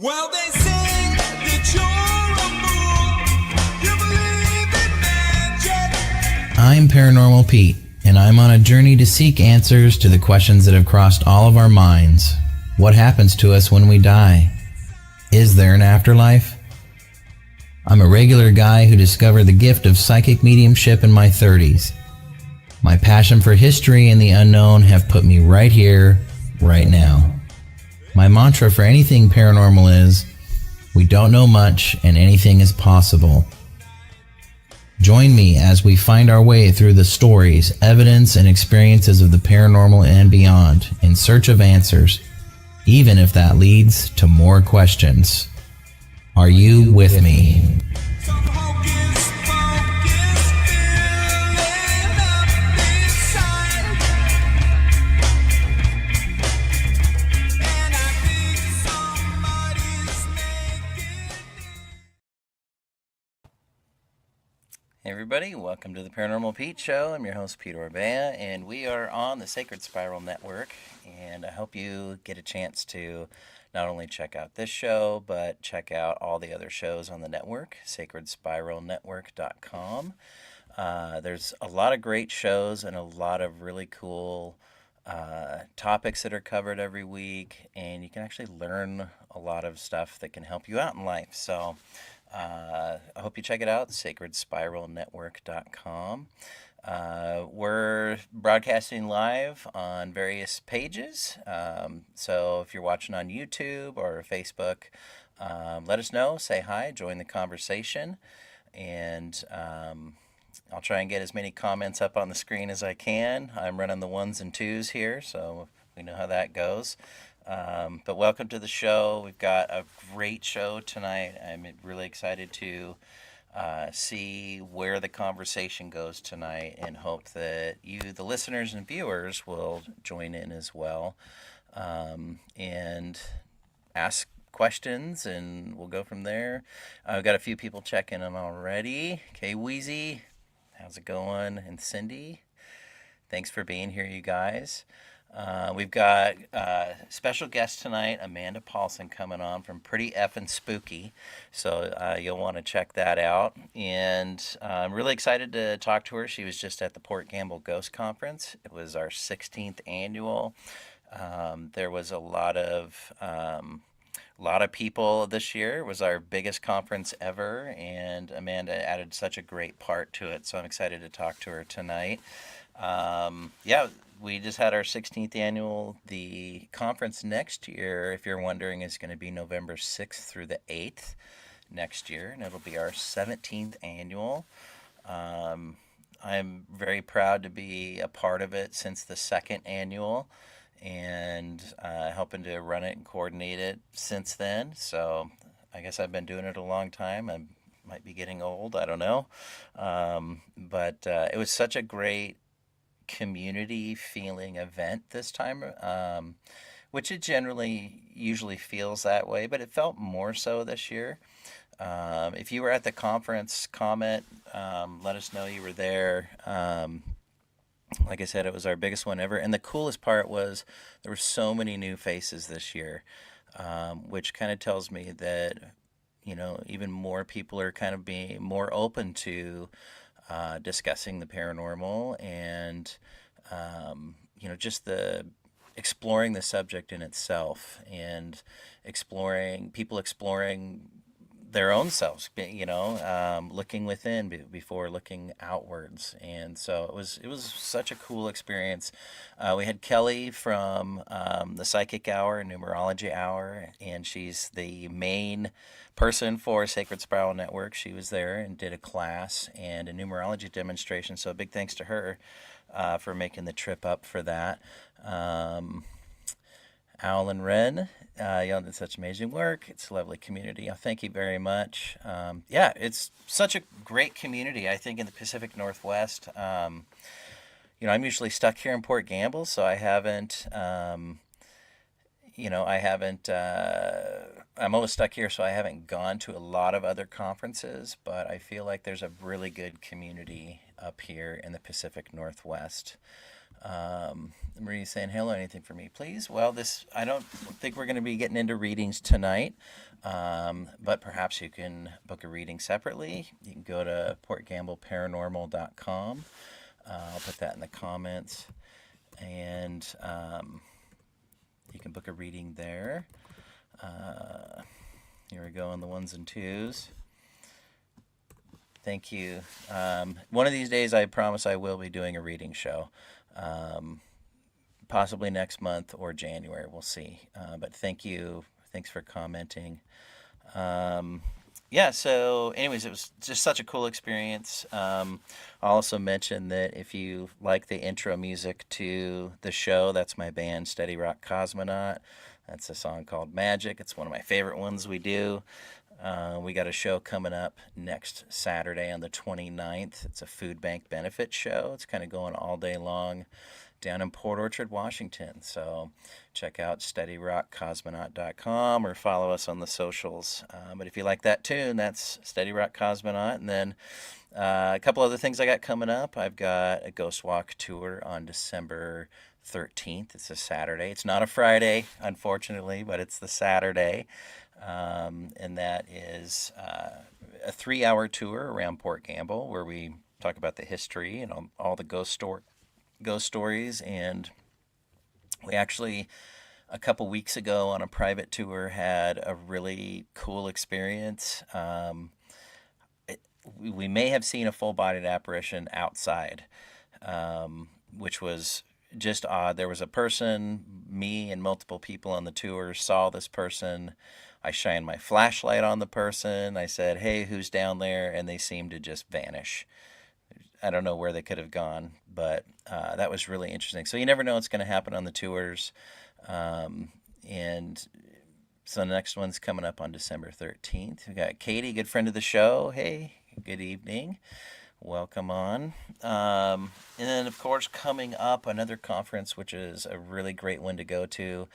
Well, they say that you're a fool. You believe in magic. I'm Paranormal Pete, and I'm on a journey to seek answers to the questions that have crossed all of our minds. What happens to us when we die? Is there an afterlife? I'm a regular guy who discovered the gift of psychic mediumship in my 30s. My passion for history and the unknown have put me right here, right now. My mantra for anything paranormal is, we don't know much and anything is possible. Join me as we find our way through the stories, evidence, and experiences of the paranormal and beyond in search of answers, even if that leads to more questions. Are you with me? Some hocus pocus filling up inside. And I think somebody's making. Hey everybody, welcome to the Paranormal Pete Show. I'm your host, Pete Orbea, and we are on the Sacred Spiral Network, and I hope you get a chance to not only check out this show, but check out all the other shows on the network, sacredspiralnetwork.com. There's a lot of great shows and a lot of really cool topics that are covered every week, and you can actually learn a lot of stuff that can help you out in life. So I hope you check it out, sacredspiralnetwork.com. We're broadcasting live on various pages. So if you're watching on YouTube or Facebook, let us know, say hi, join the conversation, and I'll try and get as many comments up on the screen as I can. I'm running the ones and twos here, so we know how that goes. But welcome to the show. We've got a great show tonight. I'm really excited to see where the conversation goes tonight, and hope that you, the listeners and viewers, will join in as well and ask questions, and we'll go from there. I've got a few people checking in already. Okay, Wheezy, how's it going? And Cindy, thanks for being here, you guys. We've got special guest tonight, Amanda Paulson, coming on from Pretty Effin' Spooky, so you'll want to check that out. And I'm really excited to talk to her. She was just at the Port Gamble Ghost Conference. It was our 16th annual. There was a lot of people this year. It was our biggest conference ever, and Amanda added such a great part to it, so I'm excited to talk to her tonight. We just had our 16th annual. The conference next year, if you're wondering, is going to be November 6th through the 8th next year, and it'll be our 17th annual. I'm very proud to be a part of it since the second annual, and helping to run it and coordinate it since then. So I guess I've been doing it a long time. I might be getting old, I don't know. But it was such a great community feeling event this time, which it usually feels that way, but it felt more so this year. If you were at the conference, comment, let us know you were there. Like I said, it was our biggest one ever, and the coolest part was there were so many new faces this year, which kind of tells me that, even more people are kind of being more open to discussing the paranormal, and just the exploring the subject in itself, and exploring their own selves, looking within before looking outwards. And so it was such a cool experience. We had Kelly from the Psychic Hour and Numerology Hour, and she's the main person for Sacred Spiral Network. She was there and did a class and a numerology demonstration, so a big thanks to her for making the trip up for that. Owl and Ren, y'all did such amazing work. It's a lovely community. Thank you very much. It's such a great community, I think, in the Pacific Northwest. I'm usually stuck here in Port Gamble, so I haven't, I'm always stuck here, so I haven't gone to a lot of other conferences, but I feel like there's a really good community up here in the Pacific Northwest. Marie's saying, hello, anything for me, please? Well, I don't think we're going to be getting into readings tonight, but perhaps you can book a reading separately. You can go to portgambleparanormal.com. I'll put that in the comments, and you can book a reading there. Here we go on the ones and twos. Thank you. One of these days, I promise I will be doing a reading show. Possibly next month or January. We'll see. But thank you. Thanks for commenting. Yeah, so anyways, it was just such a cool experience. I'll also mention that if you like the intro music to the show, that's my band, Steady Rock Cosmonaut. That's a song called Magic. It's one of my favorite ones we do. We got a show coming up next Saturday on the 29th. It's a food bank benefit show. It's kind of going all day long down in Port Orchard, Washington. So check out steadyrockcosmonaut.com or follow us on the socials. But if you like that tune, that's Steady Rock Cosmonaut. And then a couple other things I got coming up. I've got a Ghost Walk tour on December 13th. It's a Saturday. It's not a Friday, unfortunately, but it's the Saturday. And that is a 3-hour tour around Port Gamble where we talk about the history and all the ghost stories. And we actually, a couple weeks ago on a private tour, had a really cool experience. We may have seen a full-bodied apparition outside, which was just odd. There was a person, me and multiple people on the tour saw this person. I shined my flashlight on the person. I said, hey, who's down there? And they seemed to just vanish. I don't know where they could have gone, but that was really interesting. So you never know what's going to happen on the tours. And so the next one's coming up on December 13th. We got Katie, good friend of the show. Hey, good evening. Welcome on. And then, of course, coming up, another conference, which is a really great one to go to,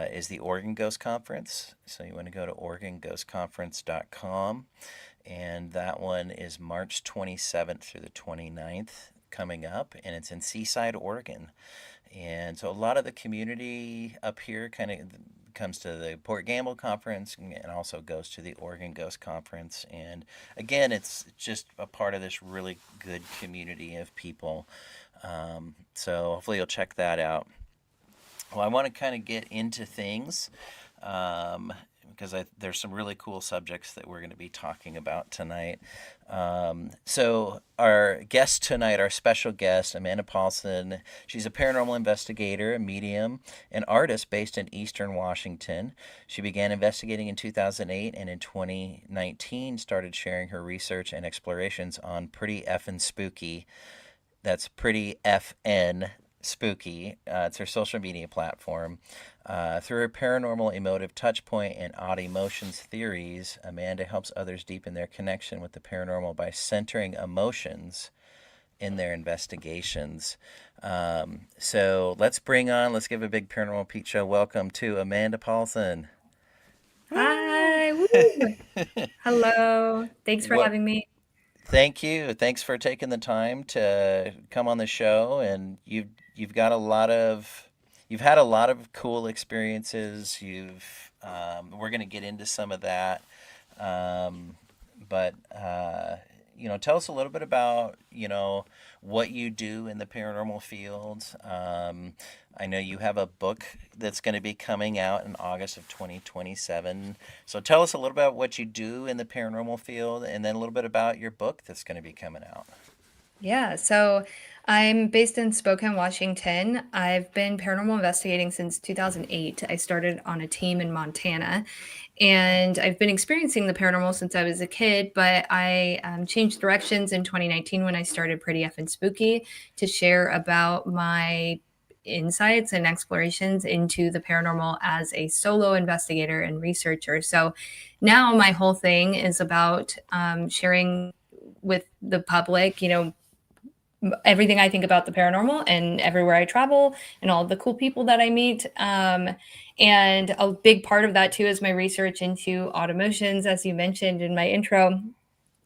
is the Oregon Ghost Conference. So you want to go to OregonGhostConference.com. And that one is March 27th through the 29th coming up, and it's in Seaside, Oregon. And so a lot of the community up here kind of comes to the Port Gamble Conference and also goes to the Oregon Ghost Conference. And again, it's just a part of this really good community of people. So hopefully you'll check that out. Well, I want to kind of get into things because there's some really cool subjects that we're going to be talking about tonight. So our guest tonight, our special guest, Amanda Paulson, she's a paranormal investigator, a medium, an artist based in Eastern Washington. She began investigating in 2008 and in 2019 started sharing her research and explorations on Pretty Effin' Spooky. That's Pretty FN Spooky. It's her social media platform. Through her paranormal emotive touchpoint and odd emotions theories, Amanda helps others deepen their connection with the paranormal by centering emotions in their investigations. So let's give a big Paranormal Pete Show welcome to Amanda Paulson. Hi. Woo. Hello. Thanks for What? having me. Thank you. Thanks for taking the time to come on the show. And you've had a lot of cool experiences. We're going to get into some of that. But tell us a little bit about what you do in the paranormal field. I know you have a book that's going to be coming out in August of 2027. So tell us a little bit about what you do in the paranormal field, and then a little bit about your book that's going to be coming out. Yeah, so I'm based in Spokane, Washington. I've been paranormal investigating since 2008. I started on a team in Montana, and I've been experiencing the paranormal since I was a kid, but I changed directions in 2019 when I started Pretty Effin' Spooky to share about my insights and explorations into the paranormal as a solo investigator and researcher. So now my whole thing is about sharing with the public, everything I think about the paranormal and everywhere I travel and all the cool people that I meet. And a big part of that too is my research into odd emotions, as you mentioned in my intro.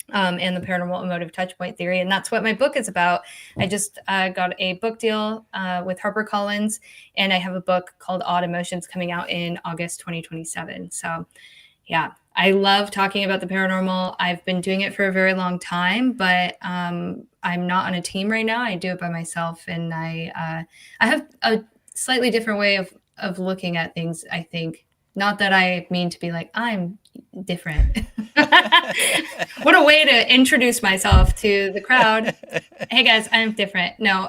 and the Paranormal Emotive Touchpoint theory. And that's what my book is about. I just got a book deal with HarperCollins, and I have a book called Odd Emotions coming out in August 2027. So, yeah, I love talking about the paranormal. I've been doing it for a very long time, but I'm not on a team right now. I do it by myself, and I have a slightly different way of looking at things, I think. Not that I mean to be like, I'm different. What a way to introduce myself to the crowd. Hey guys, I'm different. No,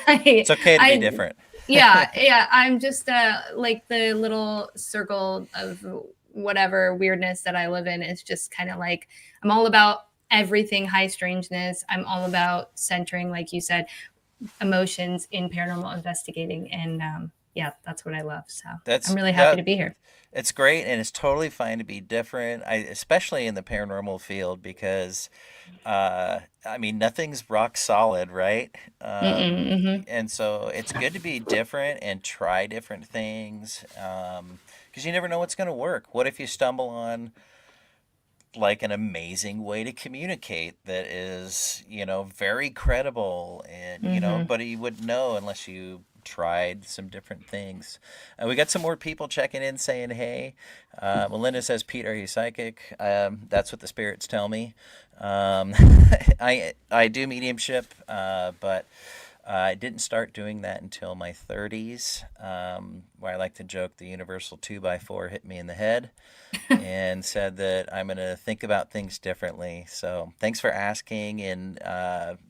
It's okay to be different. yeah, I'm just like the little circle of whatever weirdness that I live in is just kind of like, I'm all about everything high strangeness. I'm all about centering, like you said, emotions in paranormal investigating. And yeah, that's what I love. So I'm That's really happy to that be here. It's great, and it's totally fine to be different. Especially in the paranormal field, because I mean, nothing's rock solid, right? Mm-hmm. And so it's good to be different and try different things, because you never know what's going to work. What if you stumble on like an amazing way to communicate that is, very credible, and Mm-hmm. but you wouldn't know unless you tried some different things. We got some more people checking in saying hey. Melinda says, Pete, are you psychic? That's what the spirits tell me. um, I do mediumship, but I didn't start doing that until my 30s, where I like to joke the universal 2x4 hit me in the head and said that I'm going to think about things differently. So thanks for asking. And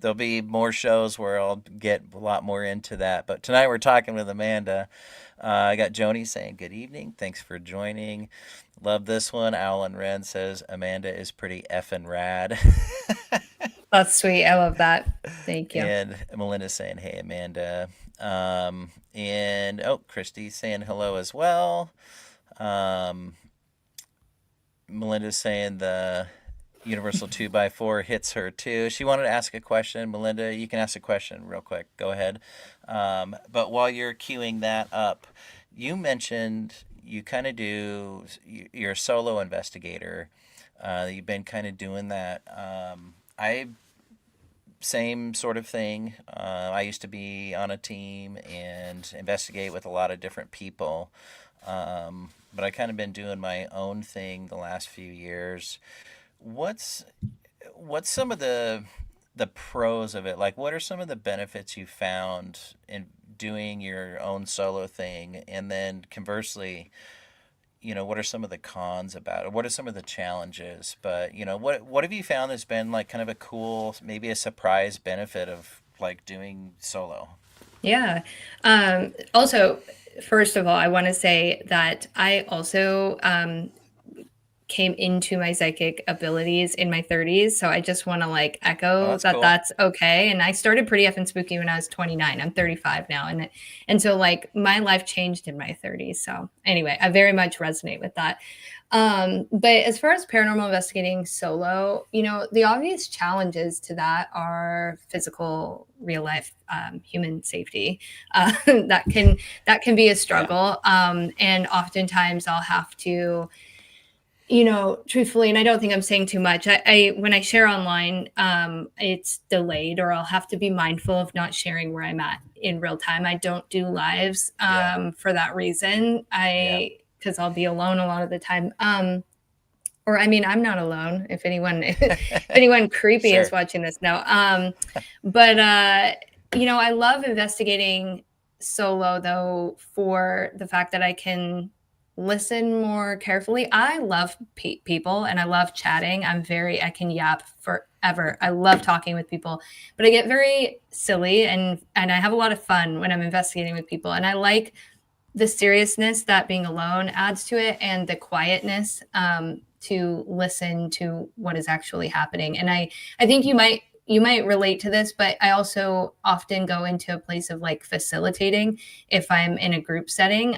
there'll be more shows where I'll get a lot more into that. But tonight we're talking with Amanda. I got Joni saying good evening. Thanks for joining. Love this one. Alan Wren says Amanda is pretty effing rad. That's sweet. I love that. Thank you. And Melinda's saying, hey, Amanda. And oh, Christy's saying hello as well. Um, Melinda's saying the universal 2x4 hits her too. She wanted to ask a question. Melinda, you can ask a question real quick. Go ahead. But while you're queuing that up, you mentioned you kind of you're a solo investigator. You've been kind of doing that. I Same sort of thing. I used to be on a team and investigate with a lot of different people. But I kind of been doing my own thing the last few years. What's what's some of the pros of it? Like, what are some of the benefits you found in doing your own solo thing? And then conversely, what are some of the cons about it? What are some of the challenges? But, what have you found has been like kind of a cool, maybe a surprise benefit of like doing solo? Yeah. Also, first of all, I want to say that I also came into my psychic abilities in my 30s. So I just want to like Oh, echo that's that cool. that's okay. And I started pretty effing spooky when I was 29. I'm 35 now. And so like my life changed in my 30s. So anyway, I very much resonate with that. But as far as paranormal investigating solo, the obvious challenges to that are physical, real life, human safety. That can be a Yeah. struggle. And oftentimes I'll have to, truthfully, and I don't think I'm saying too much. I when I share online, it's delayed, or I'll have to be mindful of not sharing where I'm at in real time. I don't do lives Yeah. for that reason. Yeah. Because I'll be alone a lot of the time. Or I mean, I'm not alone. If anyone, if anyone creepy is Sure. watching this, no. But I love investigating solo though for the fact that I can listen more carefully. I love people and I love chatting. I can yap forever. I love talking with people, but I get very silly and I have a lot of fun when I'm investigating with people. And I like the seriousness that being alone adds to it and the quietness to listen to what is actually happening. And I think you might relate to this, but I also often go into a place of like facilitating if I'm in a group setting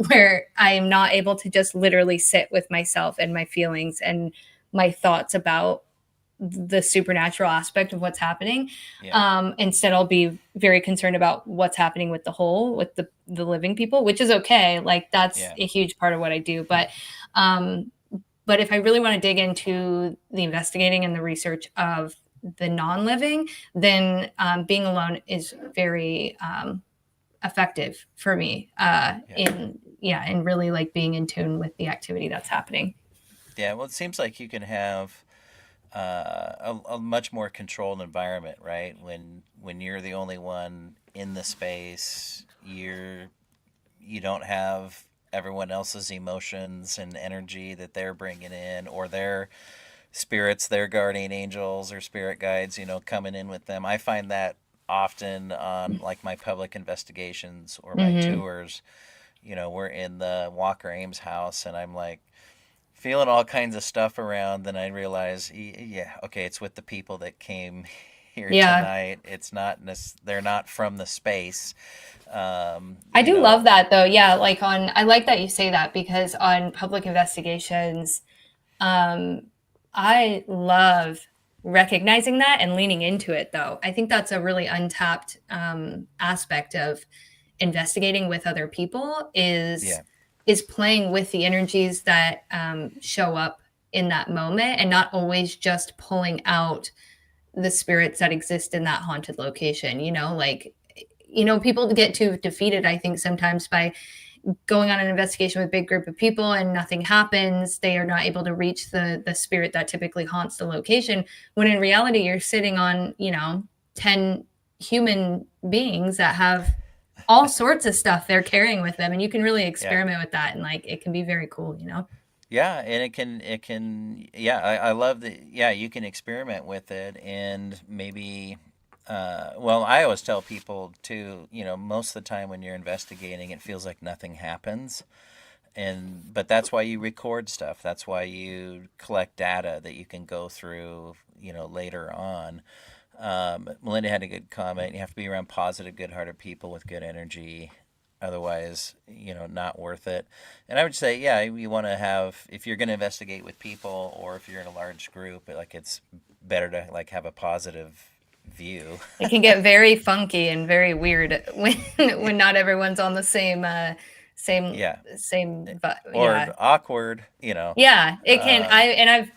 where I'm not able to just literally sit with myself and my feelings and my thoughts about the supernatural aspect of what's happening. Yeah. Instead, I'll be very concerned about what's happening with the whole, with the living people, which is okay. Like that's Yeah. a huge part of what I do. But um, But if I really want to dig into the investigating and the research of the non-living, then being alone is very effective for me in really like being in tune with the activity that's happening. Yeah, well, it seems like you can have a much more controlled environment, right? When you're the only one in the space, you don't have everyone else's emotions and energy that they're bringing in, or their spirits, their guardian angels or spirit guides, coming in with them. I find that often on like my public investigations or my Mm-hmm. tours. We're in the Walker Ames house, and I'm like feeling all kinds of stuff around. Then I realize, yeah, okay, it's with the people that came here Yeah. tonight. It's not they're not from the space. I do love that though. Yeah, like I like that you say that, because on public investigations, I love recognizing that and leaning into it though. I think that's a really untapped aspect of investigating with other people Yeah, is playing with the energies that show up in that moment, and not always just pulling out the spirits that exist in that haunted location. Like, people get too defeated, I think, sometimes by going on an investigation with a big group of people and nothing happens. They are not able to reach the spirit that typically haunts the location, when in reality you're sitting on 10 human beings that have all sorts of stuff they're carrying with them, and you can really yeah. experiment with that, and like it can be very cool. Yeah, and it can, yeah, I love that. Yeah, you can experiment with it, and maybe, well, I always tell people too, most of the time when you're investigating, it feels like nothing happens. But that's why you record stuff. That's why you collect data that you can go through, later on. Melinda had a good comment. You have to be around positive, good-hearted people with good energy. Otherwise, not worth it. And I would say, yeah, you want to have, if you're going to investigate with people, or if you're in a large group, like it's better to like have a positive view. It can get very funky and very weird when when not everyone's on the same Yeah. same Or yeah. awkward, Yeah, it can. Um, I've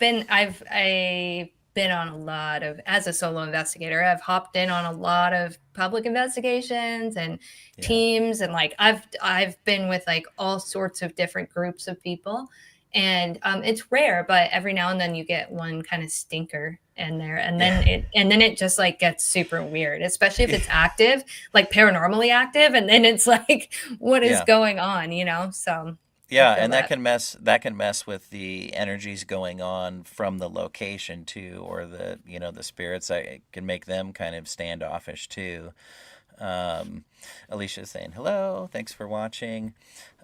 been on a lot of, as a solo investigator, I've hopped in on a lot of public investigations and yeah. teams, and like I've been with like all sorts of different groups of people, and it's rare, but every now and then you get one kind of stinker in there, and Yeah. then it just like gets super weird, especially if it's active, like paranormally active, and then it's like, what is Yeah. going on? So I Yeah, feel and that that. can mess with the energies going on from the location too, or the spirits. It can make them kind of standoffish too. Alicia's saying hello, thanks for watching.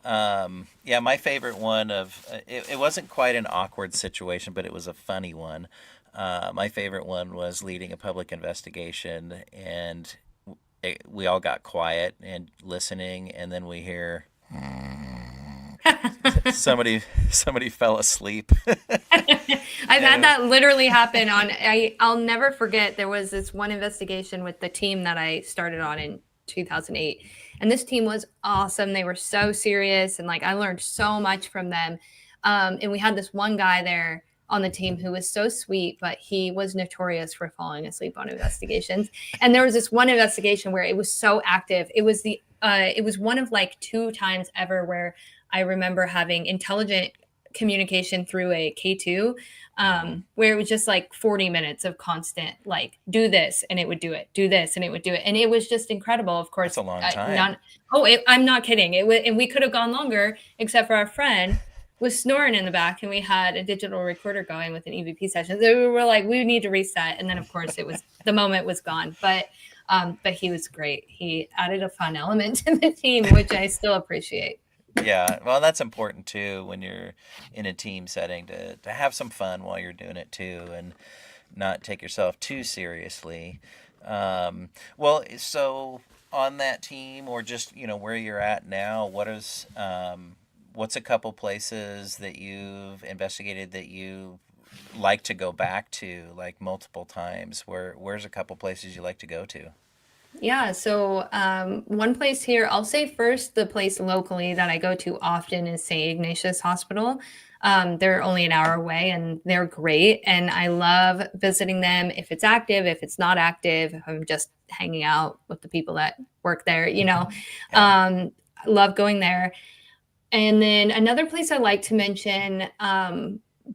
Yeah, my favorite one of it wasn't quite an awkward situation, but it was a funny one. My favorite one was leading a public investigation, and we all got quiet and listening, and then we hear somebody fell asleep. I've And had that literally happen I'll never forget, there was this one investigation with the team that I started on in 2008. And this team was awesome. They were so serious, and like I learned so much from them. And we had this one guy there on the team who was so sweet, but he was notorious for falling asleep on investigations. And there was this one investigation where it was so active. It was one of like 2 times ever where I remember having intelligent communication through a K2, where it was just like 40 minutes of constant, like, do this and it would do it, do this and it would do it. And it was just incredible. Of that's course, a long time. I'm not kidding. And we could have gone longer, except for our friend was snoring in the back, and we had a digital recorder going with an EVP session. So we were like, we need to reset. And then of course the moment was gone. But he was great. He added a fun element to the team, which I still appreciate. Yeah, well, that's important too when you're in a team setting to have some fun while you're doing it too, and not take yourself too seriously. Well, so on that team, or just where you're at now, what's a couple places that you've investigated that you like to go back to like multiple times? Where's a couple places you like to go to? Yeah. So, one place here, I'll say first, the place locally that I go to often is St. Ignatius Hospital. They're only an hour away and they're great. And I love visiting them if it's active, if it's not active, if I'm just hanging out with the people that work there, you know. Yeah. I love going there. And then another place I like to mention,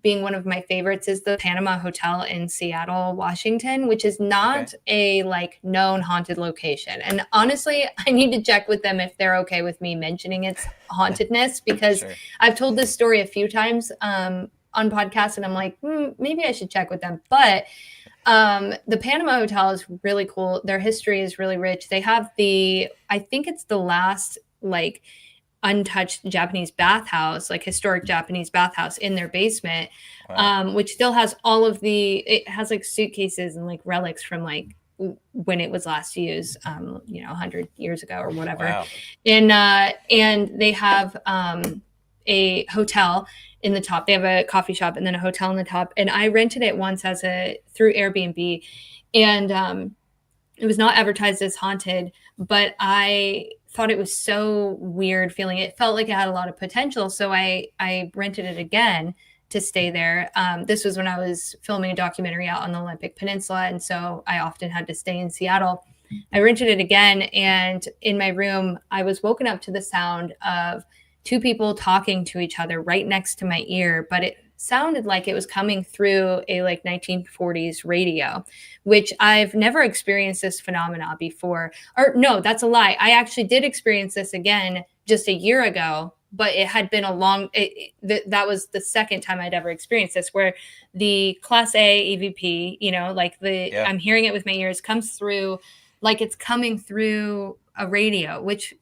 being one of my favorites, is the Panama Hotel in Seattle, Washington, which is Okay. not a like known haunted location. And honestly, I need to check with them if they're okay with me mentioning its hauntedness, because Sure. I've told this story a few times on podcasts, and I'm like, maybe I should check with them. But the Panama Hotel is really cool. Their history is really rich. They have I think it's the last like untouched Japanese bathhouse, like historic Japanese bathhouse in their basement, Wow. which still has it has like suitcases and like relics from like when it was last used, 100 years ago or whatever. Wow. And they have a hotel in the top. They have a coffee shop and then a hotel in the top. And I rented it once through Airbnb, and it was not advertised as haunted, but I thought it was so weird feeling. It felt like it had a lot of potential. So I rented it again to stay there. This was when I was filming a documentary out on the Olympic Peninsula. And so I often had to stay in Seattle. I rented it again. And in my room, I was woken up to the sound of two people talking to each other right next to my ear, but it sounded like it was coming through a like 1940s radio, which I've never experienced this phenomena before. Or no, that's a lie. I actually did experience this again just a year ago, but it had been that was the second time I'd ever experienced this, where the Class A EVP, like Yeah. I'm hearing it with my ears, comes through like it's coming through a radio, which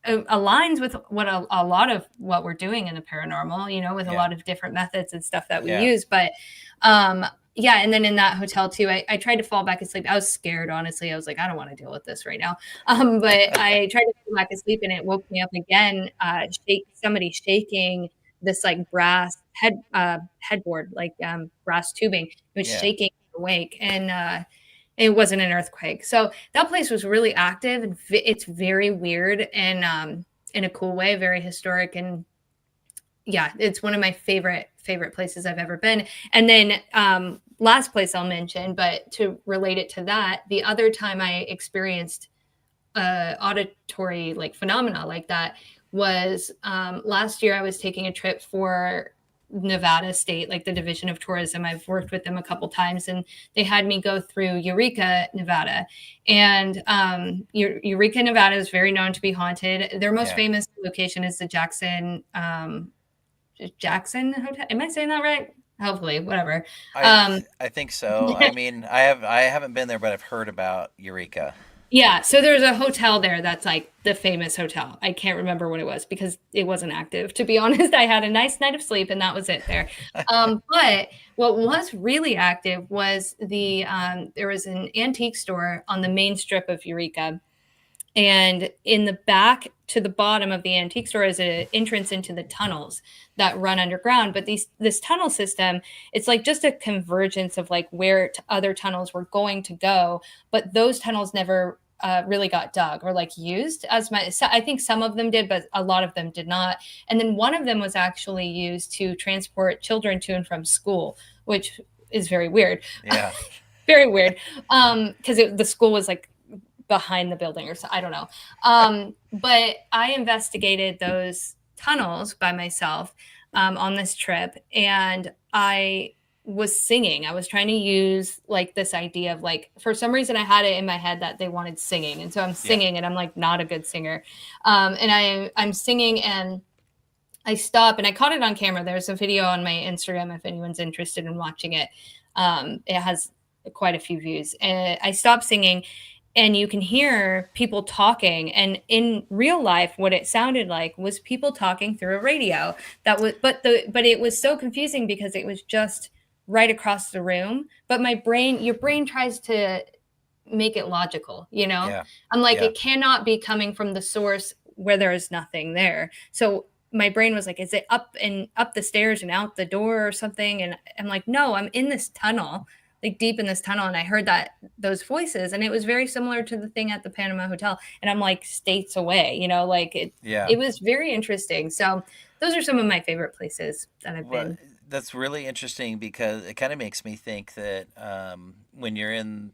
aligns with what a lot of what we're doing in the paranormal, with a Yeah. lot of different methods and stuff that we Yeah. use. But um, yeah, and then in that hotel too, I tried to fall back asleep. I was scared, honestly. I was like, I don't want to deal with this right now. But I tried to fall back asleep, and it woke me up again. Somebody shaking this like brass headboard, like brass tubing. It was Yeah. shaking awake, and it wasn't an earthquake. So that place was really active, and it's very weird and in a cool way, very historic. And yeah, it's one of my favorite places I've ever been. And then last place I'll mention, but to relate it to that, the other time I experienced auditory like phenomena like that was last year. I was taking a trip for Nevada State, like the Division of Tourism. I've worked with them a couple times, and they had me go through Eureka, Nevada. And Eureka, Nevada is very known to be haunted. Their most Yeah. famous location is the Jackson Hotel. Am I saying that right? Hopefully, whatever. I Um, I think so. I mean, I haven't been there, but I've heard about Eureka. Yeah, so there's a hotel there that's like the famous hotel. I can't remember what it was because it wasn't active. To be honest, I had a nice night of sleep and that was it there. But what was really active was there was an antique store on the main strip of Eureka, and in the back to the bottom of the antique store is an entrance into the tunnels that run underground. But this tunnel system, it's like just a convergence of like where other tunnels were going to go, but those tunnels never really got dug or like used as much. So I think some of them did, but a lot of them did not. And then one of them was actually used to transport children to and from school, which is very weird. Yeah. Very weird. Because the school was like behind the building or so, I don't know. But I investigated those tunnels by myself on this trip, and I was singing. I was trying to use like this idea of like, for some reason I had it in my head that they wanted singing. And so I'm Yeah. singing and I'm like not a good singer. And I'm singing and I stop, and I caught it on camera. There's a video on my Instagram if anyone's interested in watching it. It has quite a few views. And I stopped singing, and you can hear people talking. And in real life, what it sounded like was people talking through a radio. But it was so confusing because it was just right across the room. But your brain tries to make it logical, you know? Yeah. I'm like, Yeah. it cannot be coming from the source where there is nothing there. So my brain was like, is it up the stairs and out the door or something? And I'm like, no, I'm in this tunnel. like deep in this tunnel, and I heard that those voices, and it was very similar to the thing at the Panama Hotel, and I'm like states away, like Yeah. it was very interesting. So those are some of my favorite places that I've Well, been. that's really interesting because it kind of makes me think that when you're in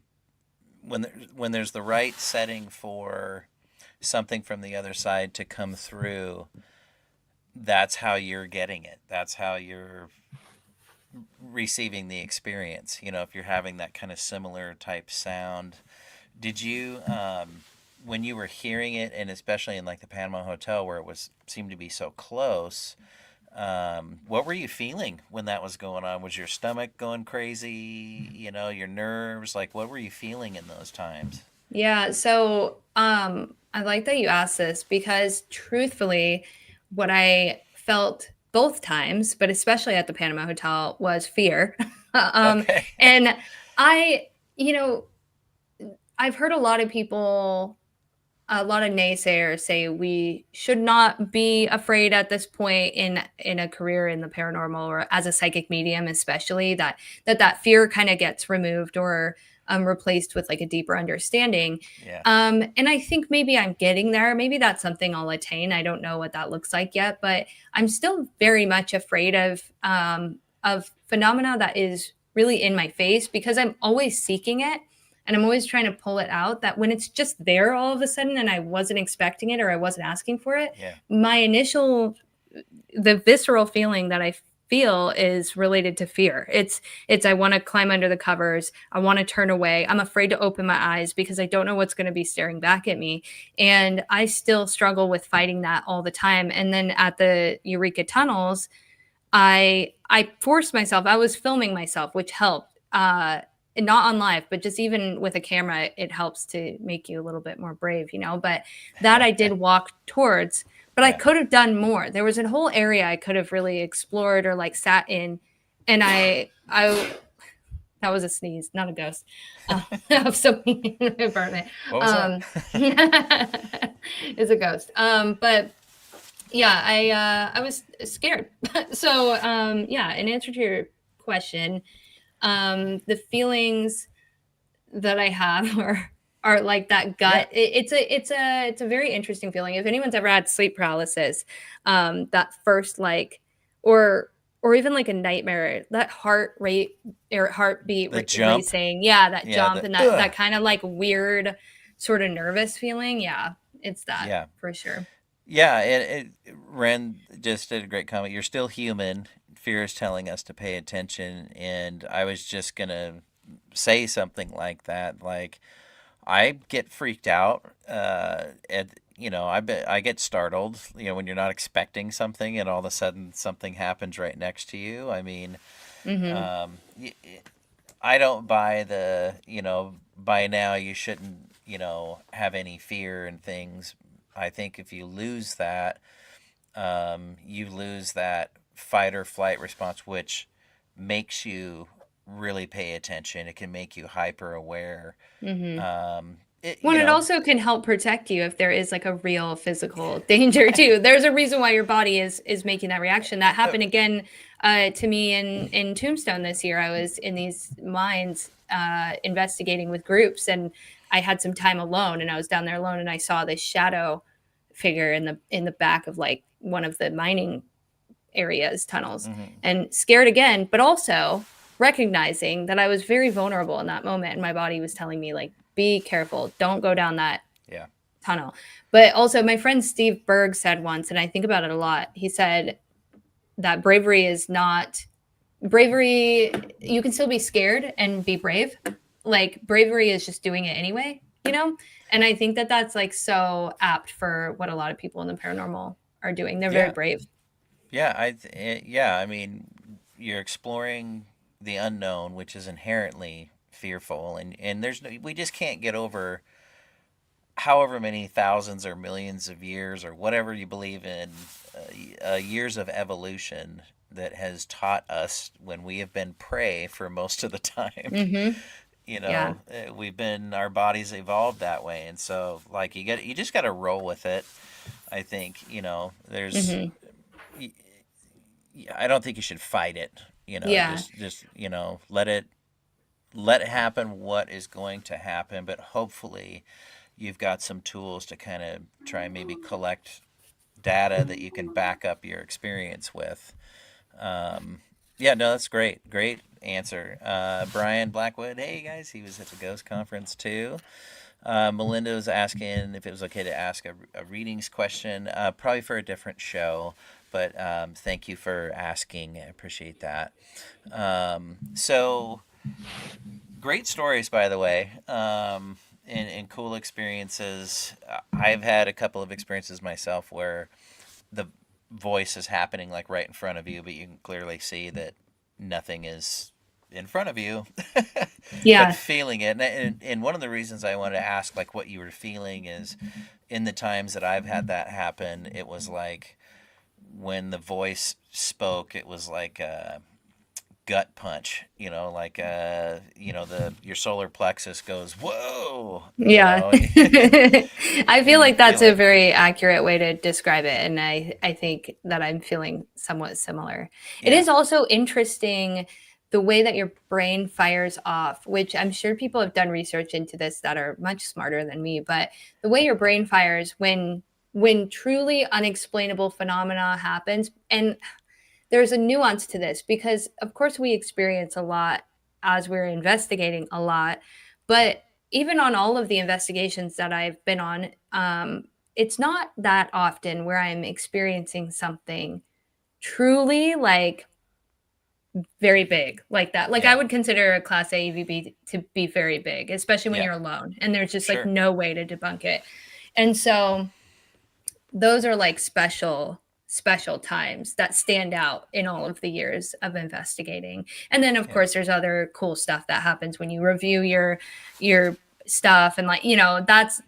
when there's the right setting for something from the other side to come through, that's how you're getting it. That's how you're receiving the experience. If you're having that kind of similar type sound, did you when you were hearing it, and especially in like the Panama Hotel where it was seemed to be so close, what were you feeling when that was going on? Was your stomach going crazy? Your nerves? Like, what were you feeling in those times? Yeah, so I like that you asked this because truthfully, what I felt both times, but especially at the Panama Hotel, was fear. um, Okay. and I, you know, I've heard a lot of naysayers say we should not be afraid at this point in a career in the paranormal or as a psychic medium, especially that fear kind of gets removed or replaced with like a deeper understanding. Yeah. And I think maybe I'm getting there. Maybe that's something I'll attain. I don't know what that looks like yet, but I'm still very much afraid of phenomena that is really in my face because I'm always seeking it and I'm always trying to pull it out, that when it's just there all of a sudden and I wasn't expecting it or I wasn't asking for it, Yeah. my initial the visceral feeling that I feel is related to fear. It's I want to climb under the covers. I want to turn away. I'm afraid to open my eyes because I don't know what's going to be staring back at me. And I still struggle with fighting that all the time. And then at the Eureka tunnels, I forced myself. I was filming myself, which helped. Not on live, but just even with a camera, it helps to make you a little bit more brave, But that I did walk towards, but I Yeah. could have done more. There was a whole area I could have really explored or like sat in, and I that was a sneeze, not a ghost. Of something in my apartment. What was that? It's a ghost. But yeah, I was scared. So yeah, in answer to your question, the feelings that I have are like that Yeah. gut. It's a very interesting feeling. If anyone's ever had sleep paralysis, that first like or or even like a nightmare, that heart rate or heartbeat The jump. racing, yeah, that Yeah. jump The and that kind of like weird sort of nervous feeling, yeah, it's that Yeah. for sure. Yeah. Ren just did a great comment. You're still human. Fear is telling us to pay attention, and I was just gonna say something like that. Like, I get freaked out. I get startled. When you're not expecting something, and all of a sudden something happens right next to you. I mean, Mm-hmm. um, y- I don't buy by now you shouldn't, have any fear and things. I think if you lose that fight or flight response, which makes you really pay attention. It can make you hyper aware. Mm-hmm. Um, it, Well, you it know, also can help protect you if there is like a real physical danger too. There's a reason why your body is making that reaction. That uh, happened again to me in Tombstone this year. I was in these mines investigating with groups, and I had some time alone, and I was down there alone, and I saw this shadow figure in the back of like one of the mining areas, tunnels, mhm, and scared again, but also recognizing that I was very vulnerable in that moment. And my body was telling me, like, be careful, don't go down that yeah, tunnel. But also, my friend Steve Berg said once, and I think about it a lot, he said that bravery is not bravery, you can still be scared and be brave. Like, bravery is just doing it anyway? And I think that that's like so apt for what a lot of people in the paranormal are doing. They're very yeah, brave. yeah. Yeah. I mean, you're exploring the unknown, which is inherently fearful, and we just can't get over however many thousands or millions of years or whatever you believe in, years of evolution that has taught us when we have been prey for most of the time. Mm-hmm. Yeah. Our bodies evolved that way, and so like you just got to roll with it. I think there's Mm-hmm. y- I don't think you should fight it. Yeah. Just let it let it happen what is going to happen, but hopefully you've got some tools to kind of try and maybe collect data that you can back up your experience with. Yeah, no, that's great. Great answer. Brian Blackwood, hey guys, he was at the Ghost Conference too. Melinda was asking if it was okay to ask a readings question, probably for a different show, but thank you for asking. I appreciate that. So, great stories, by the way, and cool experiences. I've had a couple of experiences myself where the voice is happening like right in front of you, but you can clearly see that nothing is in front of you, but Yeah. feeling it. And one of the reasons I wanted to ask, like, what you were feeling is in the times that I've had that happen, it was like when the voice spoke, it was like a gut punch, like the your solar plexus goes, whoa, Yeah. I feel and you like feel that's a like, very accurate way to describe it. And I think that I'm feeling somewhat similar. It yeah, is also interesting the way that your brain fires off, which I'm sure people have done research into this that are much smarter than me, but the way your brain fires when truly unexplainable phenomena happens. And there's a nuance to this because of course we experience a lot as we're investigating a lot, but even on all of the investigations that I've been on, it's not that often where I'm experiencing something truly like very big like that. Like I yeah, would consider a class A EVP to be very big, especially when yeah, you're alone and there's just like sure, no way to debunk it. And so those are like special times that stand out in all of the years of investigating. And then of yeah, course there's other cool stuff that happens when you review your stuff, and like,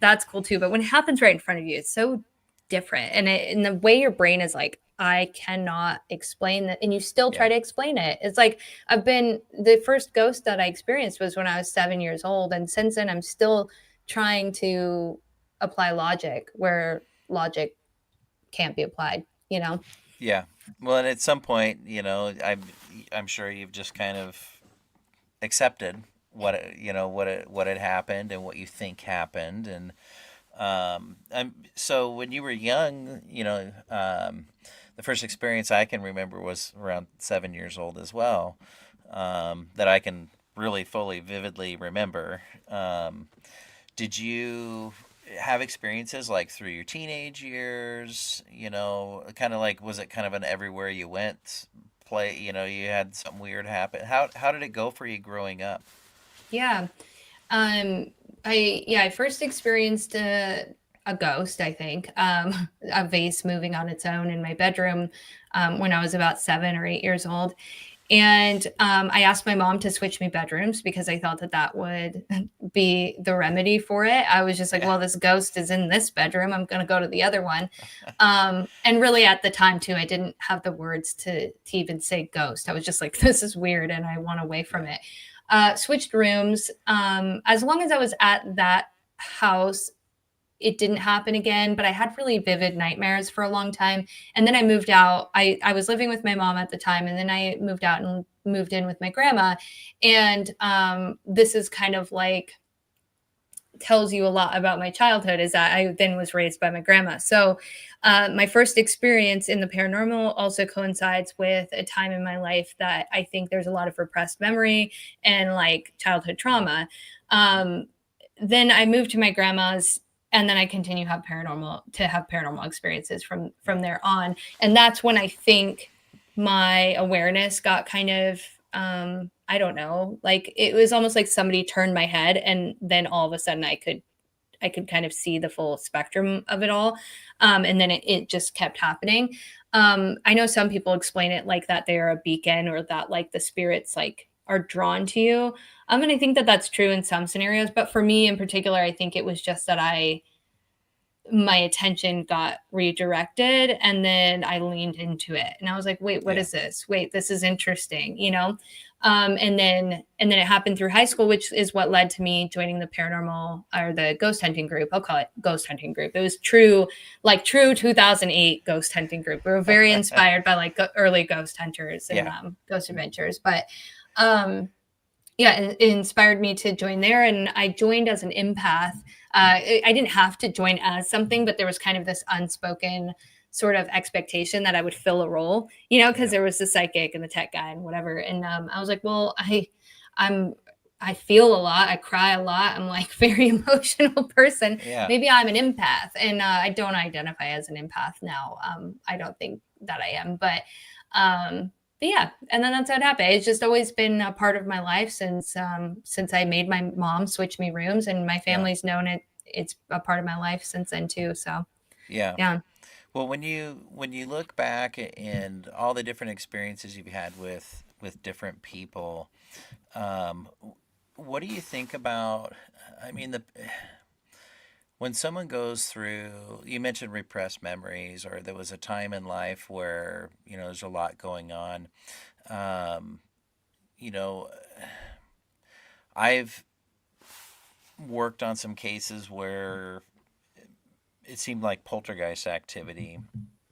that's cool too, but when it happens right in front of you, it's so different. And the way your brain is like, I cannot explain that, and you still try yeah, to explain it. It's like the first ghost that I experienced was when I was 7 years old, and since then I'm still trying to apply logic where logic can't be applied, you know? yeah. Well, and at some point, I'm sure you've just kind of accepted what had happened and what you think happened. And so when you were young, the first experience I can remember was around 7 years old as well, that I can really fully vividly remember. Did you have experiences like through your teenage years, kind of like, was it kind of an everywhere you went play, you had something weird happen? How did it go for you growing up? Yeah. Um, I first experienced a ghost, I think, a vase moving on its own in my bedroom when I was about 7 or 8 years old. And I asked my mom to switch me bedrooms because I thought that that would be the remedy for it. I was just like, Yeah. well, this ghost is in this bedroom. I'm going to go to the other one. And really, at the time, too, I didn't have the words to even say ghost. I was just like, this is weird, and I want away from Yeah. it. Switched rooms. As long as I was at that house, it didn't happen again, but I had really vivid nightmares for a long time. And then I moved out. I was living with my mom at the time, and then I moved out and moved in with my grandma. And this is kind of like tells you a lot about my childhood is that I then was raised by my grandma. So my first experience in the paranormal also coincides with a time in my life that I think there's a lot of repressed memory and like childhood trauma. Um, then I moved to my grandma's, and then I continue to have paranormal experiences from Yeah. there on. And that's when I think my awareness got kind of I don't know, like it was almost like somebody turned my head, and then all of a sudden I could kind of see the full spectrum of it all. And then it just kept happening. I know some people explain it like that they're a beacon, or that like the spirits like are drawn to you. And I think that that's true in some scenarios, but for me in particular, I think it was just that my attention got redirected, and then I leaned into it, and I was like, wait, what Yeah. is this? Wait, this is interesting, you know? And then it happened through high school, which is what led to me joining the paranormal or the ghost hunting group. I'll call it ghost hunting group. It was true 2008 ghost hunting group. We were very inspired by like early ghost hunters and Yeah. ghost adventures. But um yeah, it inspired me to join there. And I joined as an empath. I didn't have to join as something, but there was kind of this unspoken sort of expectation that I would fill a role, because Yeah. there was the psychic and the tech guy and whatever. And I was like, well, I'm, I feel a lot. I cry a lot. I'm like very emotional person. Yeah. Maybe I'm an empath, and I don't identify as an empath now. I don't think that I am, but yeah, and then that's how it happened. It's just always been a part of my life since I made my mom switch me rooms, and my Yeah. family's known it. It's a part of my life since then too. So Yeah. yeah. Well, when you look back and all the different experiences you've had with different people, um, what do you think about? I mean, the when someone goes through, you mentioned repressed memories, or there was a time in life where there's a lot going on. Um, you know, I've worked on some cases where it seemed like poltergeist activity,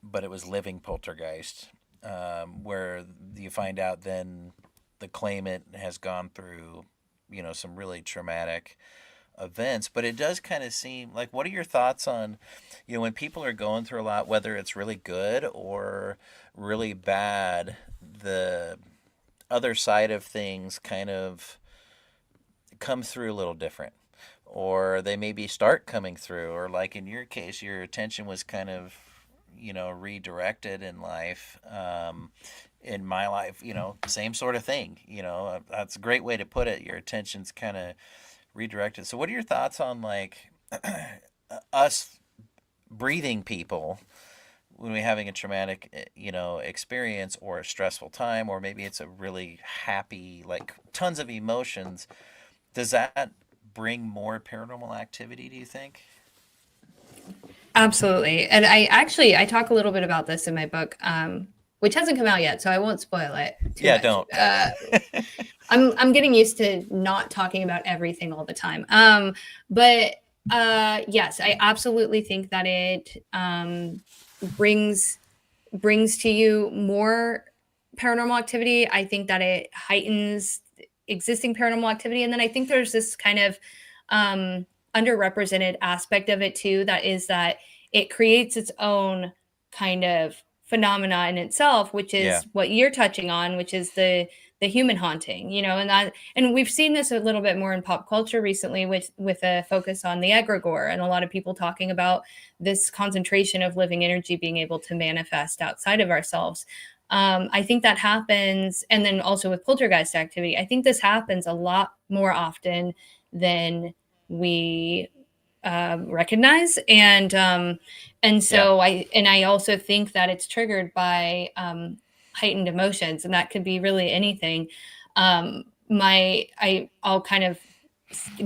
but it was living poltergeist, where you find out then the claimant has gone through, some really traumatic events. But it does kind of seem like, what are your thoughts on, when people are going through a lot, whether it's really good or really bad, the other side of things kind of come through a little different, or they maybe start coming through, or like in your case, your attention was kind of redirected in life. In my life, same sort of thing. That's a great way to put it. Your attention's kind of redirected. So what are your thoughts on like us breathing people when we're having a traumatic experience, or a stressful time, or maybe it's a really happy, like tons of emotions? Does that bring more paranormal activity, do you think? Absolutely. And I talk a little bit about this in my book, which hasn't come out yet, so I won't spoil it too Yeah, much. don't. I'm getting used to not talking about everything all the time. But yes, I absolutely think that it brings brings to you more paranormal activity. I think that it heightens existing paranormal activity. And then I think there's this kind of um, underrepresented aspect of it too, that is that it creates its own kind of phenomena in itself, which Yeah. is what you're touching on, which is the human haunting, and we've seen this a little bit more in pop culture recently with a focus on the egregore, and a lot of people talking about this concentration of living energy being able to manifest outside of ourselves. I think that happens. And then also with poltergeist activity, I think this happens a lot more often than we recognize. And Yeah. so I also think that it's triggered by heightened emotions, and that could be really anything. I'll kind of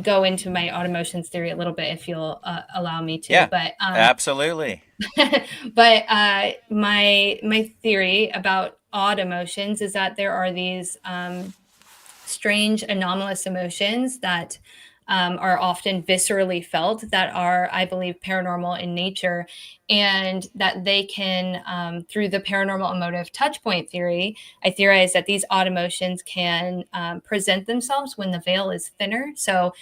go into my odd emotions theory a little bit if you'll allow me to. Yeah. But Absolutely. my theory about odd emotions is that there are these strange, anomalous emotions that are often viscerally felt, that are, I believe, paranormal in nature, and that they can, through the paranormal emotive touchpoint theory, I theorize that these odd emotions can present themselves when the veil is thinner. So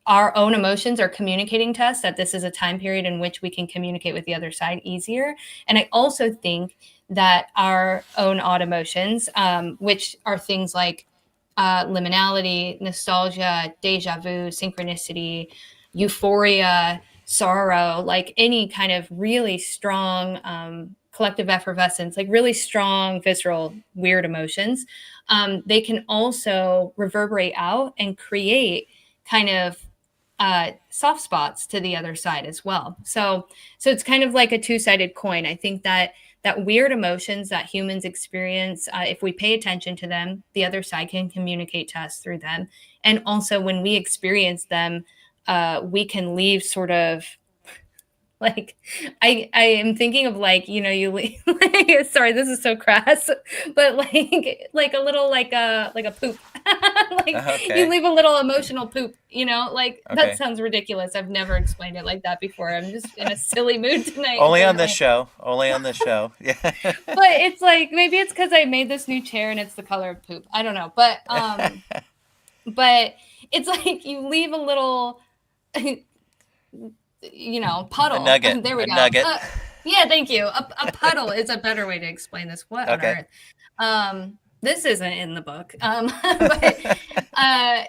our own emotions are communicating to us that this is a time period in which we can communicate with the other side easier. And I also think that our own odd emotions, which are things like liminality, nostalgia, deja vu, synchronicity, euphoria, sorrow, like any kind of really strong collective effervescence, like really strong, visceral, weird emotions, they can also reverberate out and create kind of soft spots to the other side as well. So it's kind of like a two-sided coin. I think that weird emotions that humans experience, if we pay attention to them, the other side can communicate to us through them. And also, when we experience them, we can leave sort of like I am thinking of, like, you leave, like, sorry, this is so crass, but like a little, like a poop. Like you Okay. leave a little emotional poop, like that Okay. sounds ridiculous. I've never explained it like that before. I'm just in a silly mood tonight, Only on this apparently. show. Only on this show. Yeah. But it's like, maybe it's because I made this new chair and it's the color of poop. I don't know. But but it's like you leave a little, A puddle. nugget. There we A go. nugget. Yeah, thank you. A puddle is a better way to explain this. What on Okay. earth? This isn't in the book, but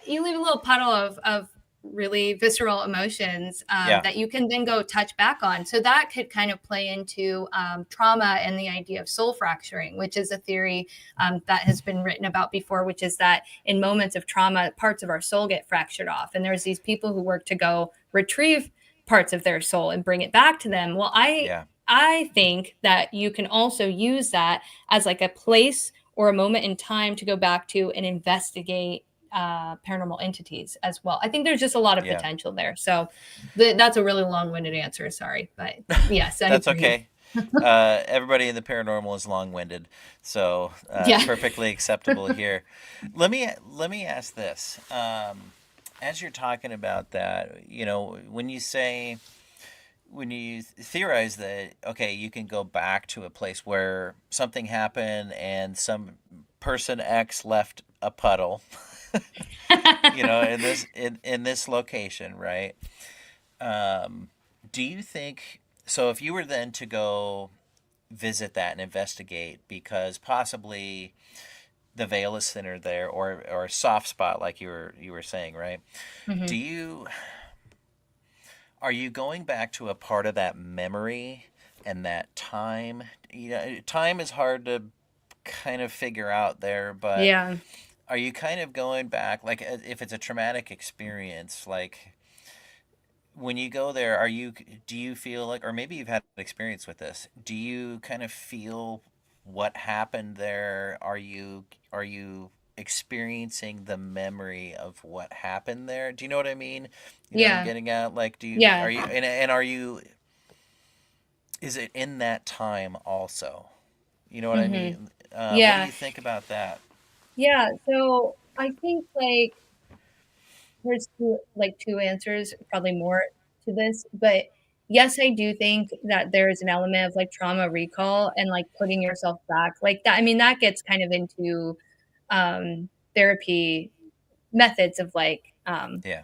you leave a little puddle of really visceral emotions Yeah. that you can then go touch back on. So that could kind of play into trauma and the idea of soul fracturing, which is a theory that has been written about before, which is that in moments of trauma, parts of our soul get fractured off. And there's these people who work to go retrieve parts of their soul and bring it back to them. Well, Yeah. I think that you can also use that as like a place or a moment in time to go back to and investigate paranormal entities as well. I think there's just a lot of Yeah. potential there. So that's a really long-winded answer. Sorry, but yes, I That's agree. okay. Everybody in the paranormal is long-winded, so Yeah. perfectly acceptable here. Let me ask this: as you're talking about that, when you theorize that, okay, you can go back to a place where something happened and some person X left a puddle, in this location, right? Do you think so? If you were then to go visit that and investigate, because possibly the veil is thinner there, or a soft spot, like you were saying, right? Do Mhm. you Are you going back to a part of that memory and that time? Time is hard to kind of figure out there, but Yeah. are you kind of going back, like, if it's a traumatic experience, like when you go there, do you feel like, or maybe you've had experience with this, do you kind of feel what happened there? Are you experiencing the memory of what happened there? Do you know what I mean? You know what I'm Yeah. getting at? Like, do you Yeah. are you and are you is it in that time also? You know what I Mhm. mean? What do Yeah. you think about that? Yeah. So I think like there's two answers, probably more to this, but yes, I do think that there is an element of like trauma recall and like putting yourself back like that. I mean, that gets kind of into therapy methods of like Yeah.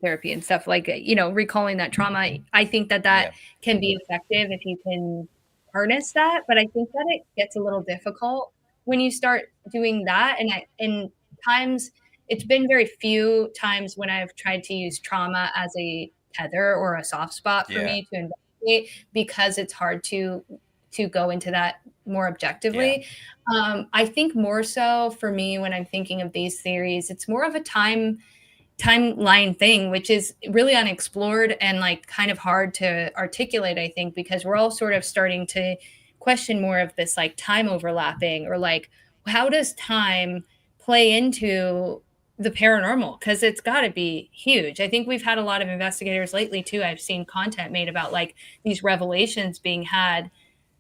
therapy and stuff like recalling that trauma. I think that that Yeah. can be effective if you can harness that, but I think that it gets a little difficult when you start doing that. And times it's been very few times when I've tried to use trauma as a tether or a soft spot for Yeah. me to investigate because it's hard to go into that more Yeah. objectively. I think more so for me when I'm thinking of these theories, it's more of a timeline thing, which is really unexplored and like kind of hard to articulate, I think, because we're all sort of starting to question more of this like time overlapping or like how does time play into the paranormal? Because it's got to be huge. I think we've had a lot of investigators lately too. I've seen content made about like these revelations being had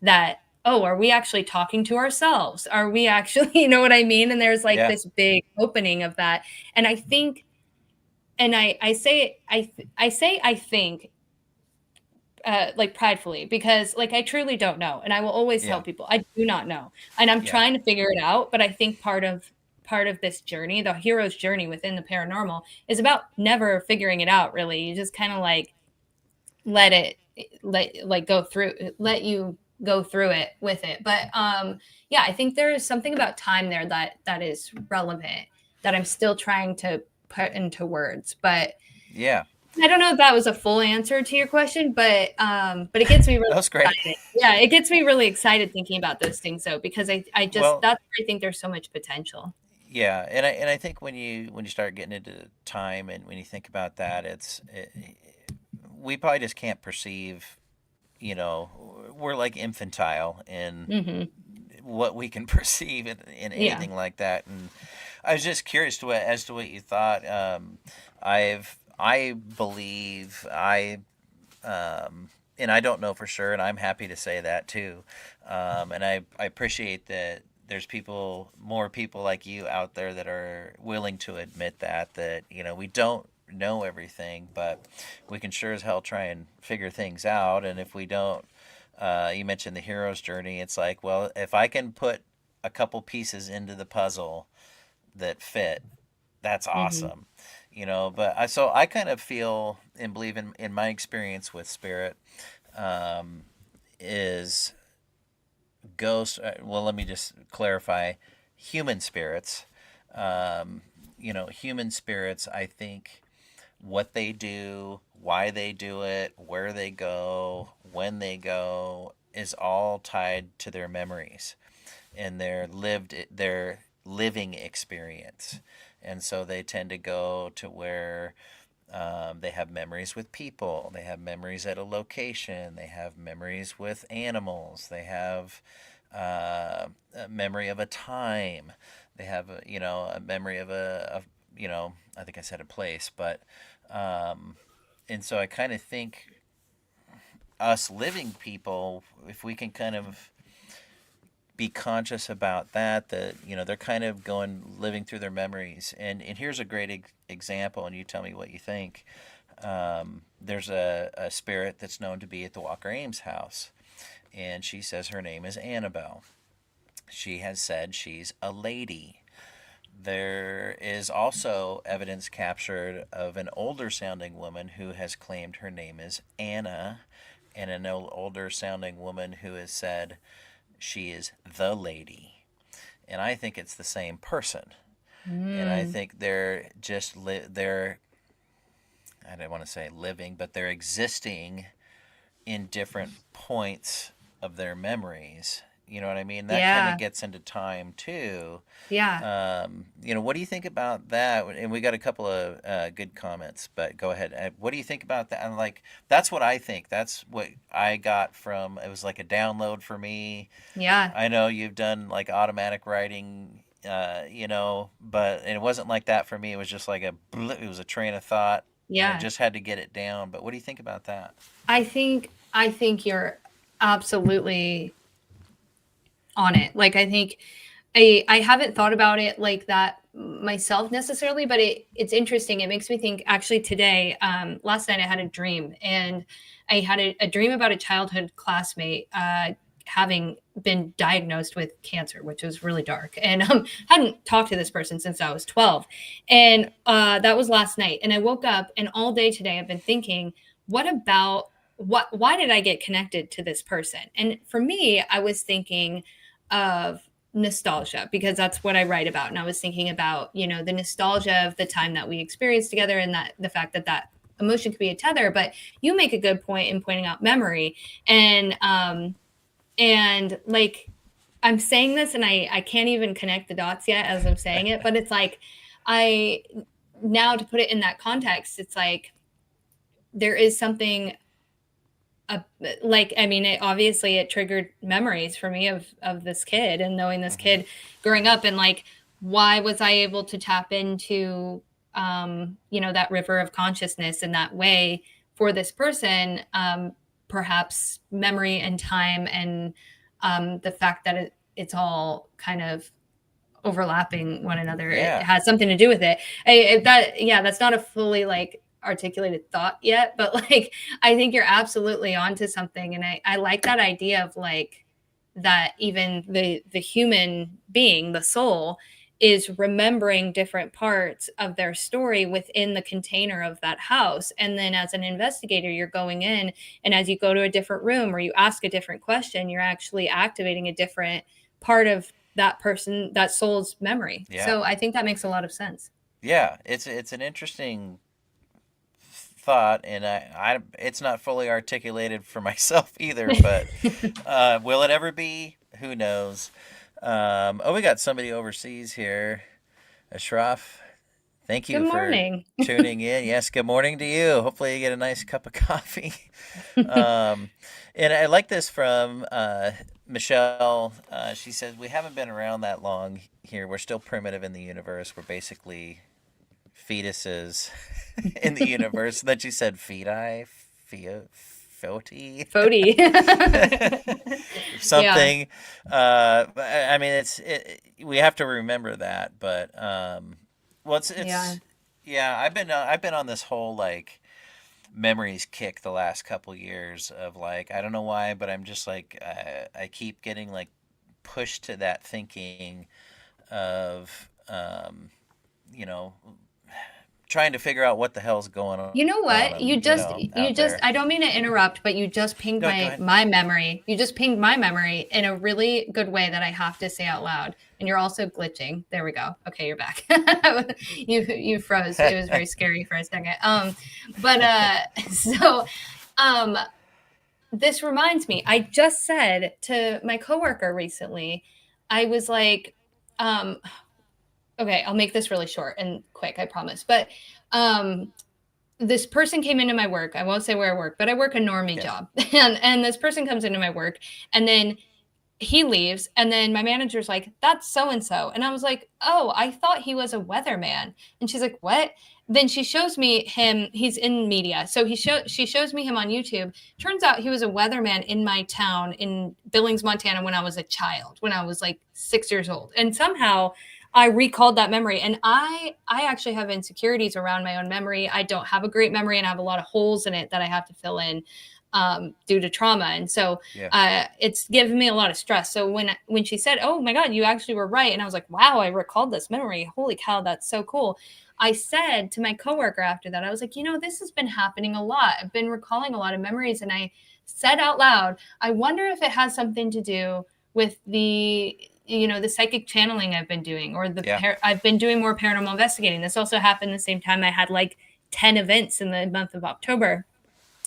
that, oh, are we actually talking to ourselves? Are we actually, you know what I mean? And there's like Yeah. this big opening of that. And I think and I say I think like pridefully because like I truly don't know, and I will always tell Yeah. people I do not know, and I'm Yeah. trying to figure it out. But I think part of this journey, the hero's journey within the paranormal, is about never figuring it out. Really, you just kind of like let it let you go through it with it. But yeah, I think there is something about time there that is relevant that I'm still trying to put into words, but Yeah. I don't know if that was a full answer to your question, but it gets me really That was great. excited. Yeah, it gets me really excited thinking about those things though, because I just Well, that's where I think there's so much potential. yeah, and I think when you start getting into time and when you think about that, we probably just can't perceive. We're like infantile in Mhm. what we can perceive in Yeah. anything like that. And I was just curious as to what you thought. I believe and I don't know for sure, and I'm happy to say that too. And I appreciate that there's more people like you out there that are willing to admit that we don't know everything, but we can sure as hell try and figure things out. And if we don't, you mentioned the hero's journey. It's like, well, if I can put a couple pieces into the puzzle that fit, that's Hmm. awesome. But I kind of feel and believe in my experience with spirit, um, is ghosts. Well, let me just clarify: human spirits. Um, human spirits. I think what they do, why they do it, where they go, when they go, is all tied to their memories and their living experience. And so they tend to go to where they have memories with people, they have memories at a location, they have memories with animals, they have a memory of a time, they have a memory of I think I said a place, but and so I kind of think us living people, if we can kind of be conscious about that they're kind of going living through their memories. And here's a great example, and you tell me what you think. There's a spirit that's known to be at the Walker Ames house, and she says her name is Annabelle. She has said she's a lady. There is also evidence captured of an older sounding woman who has claimed her name is Anna, and an older sounding woman who has said she is the lady. And I think it's the same person. And I Mm. think they're just they're, I don't want to say living, but they're existing in different points of their memories. You know what I mean? That kind of Yeah. gets into time too. Yeah. What do you think about that? And we got a couple of good comments, but go ahead. What do you think about that? I'm like, that's what I think. That's what I got from. It was like a download for me. Yeah. I know you've done like automatic writing, but and it wasn't like that for me. It was just like it was a train of thought, and I Yeah. just had to get it down. But what do you think about that? I think you're absolutely on it. Like I think I haven't thought about it like that myself necessarily, but it's interesting. It makes me think. Actually, today, last night, I had a dream, and I had a dream about a childhood classmate having been diagnosed with cancer, which was really dark, and hadn't talked to this person since I was 12, and that was last night. And I woke up, and all day today, I've been thinking, what about what? Why did I get connected to this person? And for me, I was thinking of nostalgia because that's what I write about. And I was thinking about, the nostalgia of the time that we experienced together and that the fact that that emotion could be a tether. But you make a good point in pointing out memory. And like I'm saying this and I can't even connect the dots yet as I'm saying it, but it's like I now to put it in that context, it's like there is something uh, like I mean, obviously it triggered memories for me of this kid and knowing this Hmm. kid growing up and like why was I able to tap into that river of consciousness in that way for this person, perhaps memory and time and the fact that it's all kind of overlapping one another. It Yeah, has something to do with it. That's not a fully like articulated thought yet, but like I think you're absolutely onto something, and I like that idea of like that even the human being, the soul, is remembering different parts of their story within the container of that house. And then as an investigator, you're going in, and as you go to a different room or you ask a different question, you're actually activating a different part of that person, that soul's memory. yeah, So I think that makes a lot of sense. yeah. It's an interesting thought, and it's not fully articulated for myself either. But will it ever be? Who knows? We got somebody overseas here. Ashraf, thank Good you for morning. tuning in. Yes, good morning to you. Hopefully, you get a nice cup of coffee. Um, and I like this from Michelle. She says, we haven't been around that long here. We're still primitive in the universe. We're basically fetuses in the universe. And then she said, feti, foti, Fody. Yeah. something. I mean, we have to remember that. But well, Yeah. yeah. I've been on this whole like memories kick the last couple years of like I don't know why, but I'm just like I keep getting like pushed to that thinking of you know, trying to figure out what the hell's going You know on, what? You out just there. I don't mean to interrupt, but you just pinged No, go my ahead. my memory. You just pinged my memory in a really good way that I have to say out loud. And you're also glitching. There we go. Okay, you're back. You froze. It was very scary for a second. But so um this reminds me, I just said to my coworker recently, I was like, um, okay, I'll make this really short and quick, I promise. But um this person came into my work. I won't say where I work, but I work a normie Okay. job. And this person comes into my work, and then he leaves, and then my manager's like, "That's so and so." And I was like, "Oh, I thought he was a weatherman." And she's like, "What?" Then she shows me him. He's in media. So she shows me him on YouTube. Turns out he was a weatherman in my town in Billings, Montana when I was a child, when I was like 6 years old. And somehow I recalled that memory. And I actually have insecurities around my own memory. I don't have a great memory, and I have a lot of holes in it that I have to fill in due to trauma. And so Yeah. it's given me a lot of stress. So when she said, "Oh my God, you actually were right," and I was like, "Wow, I recalled this memory. Holy cow, that's so cool." I said to my coworker after that, I was like, "This has been happening a lot. I've been recalling a lot of memories," and I said out loud, "I wonder if it has something to do with the psychic channeling I've been doing, or Yeah. I've been doing more paranormal investigating." This also happened the same time I had like 10 events in the month of October.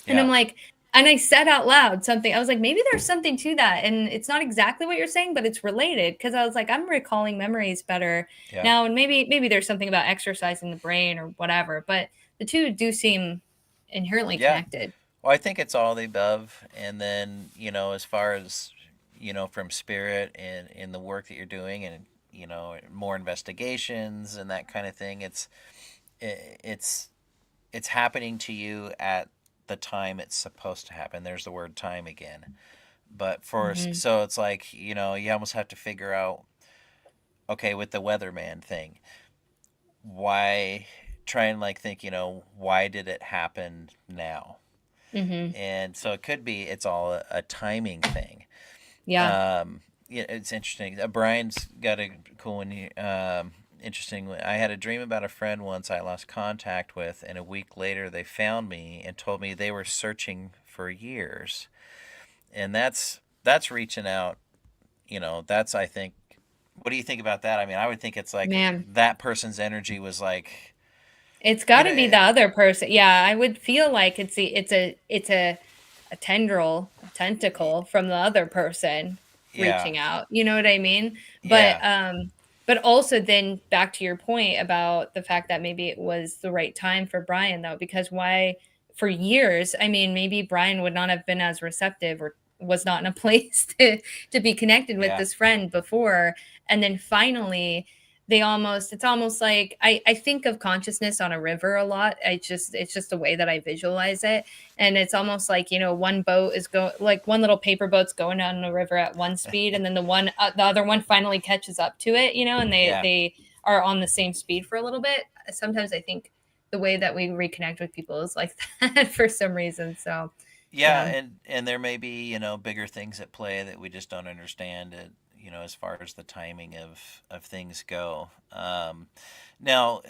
And I'm Yeah. like, and I said out loud something. I was like, maybe there's something to that. And it's not exactly what you're saying, but it's related, because I was like, I'm recalling memories better Yeah. now. And maybe there's something about exercising the brain or whatever, but the two do seem inherently Yeah. connected. Well, I think it's all the above. And then, as far as, from spirit and in the work that you're doing and, more investigations and that kind of thing, it's, it's happening to you at the time it's supposed to happen. There's the word time again. But Hmm. so it's like, you almost have to figure out, okay, with the weatherman thing, why, try and like think, why did it happen now? Hmm. And so it could be it's all a timing thing. Yeah. Yeah, it's interesting. Brian's got a cool one. Interesting. I had a dream about a friend once I lost contact with, and a week later they found me and told me they were searching for years. And that's reaching out. That's, I think. What do you think about that? I mean, I would think it's like Man, that person's energy was like, it's got you to know, be the other person. Yeah, I would feel like it's a tendril, a tentacle from the other person yeah, reaching out. You know what I mean? But yeah, but also then back to your point about the fact that maybe it was the right time for Brian, though, because why for years, I mean, maybe Brian would not have been as receptive, or was not in a place to be connected with yeah, this friend before. And then finally it's almost like I think of consciousness on a river a lot. It's just the way that I visualize it. And it's almost like, one boat is like one little paper boat's going down the river at one speed, and then the other one finally catches up to it, and they yeah. they are on the same speed for a little bit. Sometimes I think the way that we reconnect with people is like that for some reason. So Yeah, yeah. and there may be, bigger things at play that we just don't understand it, as far as the timing of things go. Now,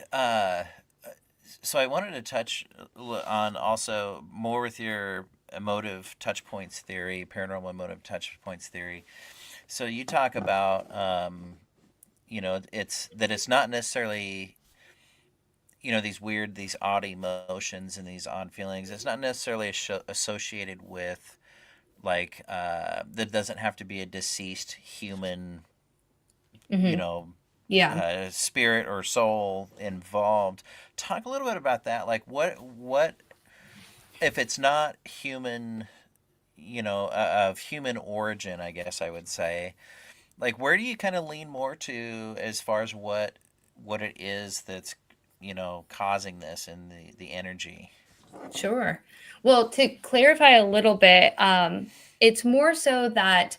so I wanted to touch on also more with your emotive touch points theory, paranormal emotive touch points theory. So you talk about, it's not necessarily, these odd emotions and these odd feelings. It's not necessarily associated with, like, that doesn't have to be a deceased human, you Hmm. know Yeah. spirit or soul involved. Talk a little bit about that. Like, what if it's not human, of human origin, I guess I would say. Like, where do you kind of lean more to as far as what it is that's, causing this and the energy? Sure. Well, to clarify a little bit, it's more so that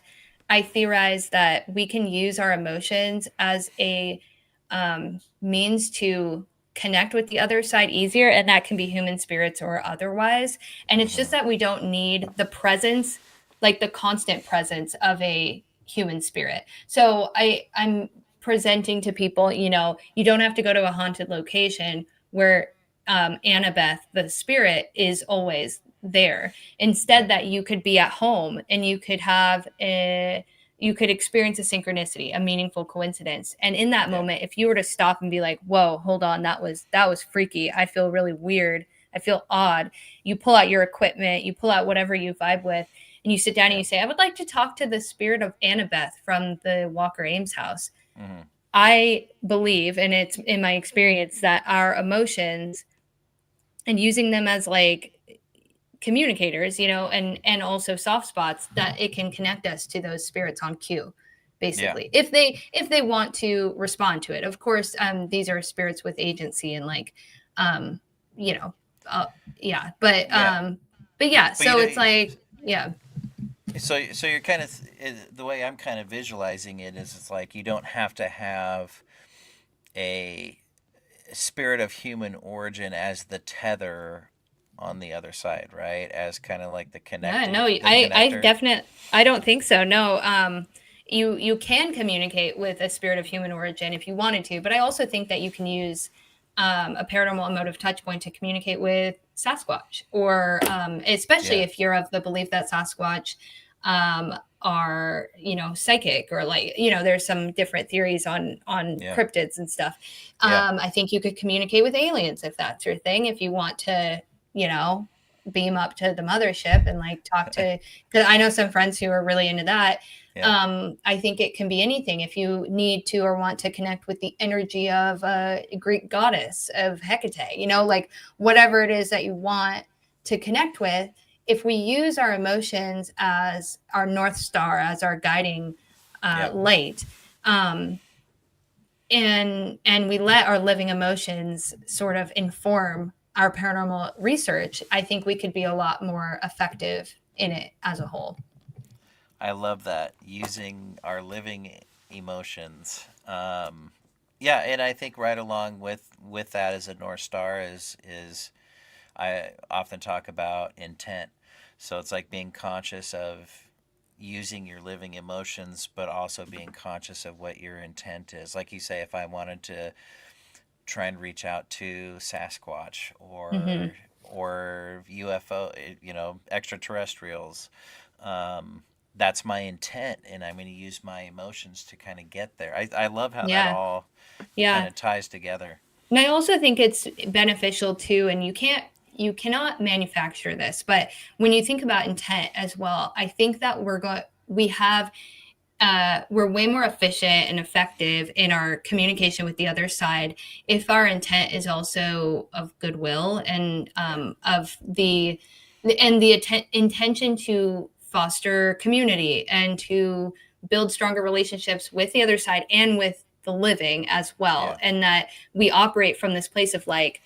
I theorize that we can use our emotions as a means to connect with the other side easier, and that can be human spirits or otherwise. And it's just Hmm. that we don't need the presence, like the constant presence of a human spirit. So I'm presenting to people, you don't have to go to a haunted location where Annabeth, the spirit, is always there. Instead, that you could be at home and you could experience a synchronicity, a meaningful coincidence. And in that Yeah. moment, if you were to stop and be like, whoa, hold on, that was freaky. I feel really weird. I feel odd. You pull out your equipment, you pull out whatever you vibe with, and you sit down and you say, I would like to talk to the spirit of Annabeth from the Walker Ames house. Mm-hmm. I believe, and it's in my experience, that our emotions and using them as like communicators, and also soft spots, that it can connect us to those spirits on cue, basically, if they want to respond to it. Of course, these are spirits with agency and like, you know, yeah, but Yeah. but yeah, But you so know, it's like, yeah, so you're kind of the way I'm kind of visualizing it is it's like you don't have to have a spirit of human origin as the tether on the other side, right? As kind of like the yeah, no, the I connector. definitely, I don't think so. No, you can communicate with a spirit of human origin if you wanted to, but I also think that you can use a paranormal emotive touch point to communicate with Sasquatch, or especially Yeah. if you're of the belief that Sasquatch um, are, psychic, or like, there's some different theories on Yeah. cryptids and stuff. Yeah. I think you could communicate with aliens if that's your thing. If you want to, beam up to the mothership and like talk to, because I know some friends who are really into that. Yeah. I think it can be anything. If you need to or want to connect with the energy of a Greek goddess of Hecate, like whatever it is that you want to connect with, if we use our emotions as our North Star, as our guiding Yeah. light, and we let our living emotions sort of inform our paranormal research, I think we could be a lot more effective in it as a whole. I love that, using our living emotions. Yeah, and I think right along with that as a North Star is I often talk about intent. So it's like being conscious of using your living emotions, but also being conscious of what your intent is. Like you say, if I wanted to try and reach out to Sasquatch Mm-hmm. or UFO, extraterrestrials, that's my intent, and I'm going to use my emotions to kind of get there. I love how that Yeah. all kind Yeah. of ties together. And I also think it's beneficial too, and you cannot manufacture this, but when you think about intent as well, I think that we're way more efficient and effective in our communication with the other side if our intent is also of goodwill and of the intention to foster community and to build stronger relationships with the other side and with the living as well, Yeah. and that we operate from this place of like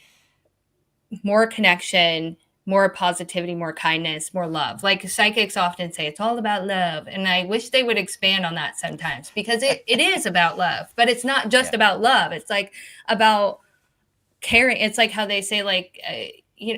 more connection, more positivity, more kindness, more love. Like psychics often say, it's all about love. And I wish they would expand on that sometimes, because it is about love, but it's not just Yeah. about love. It's like about caring. It's like how they say, like,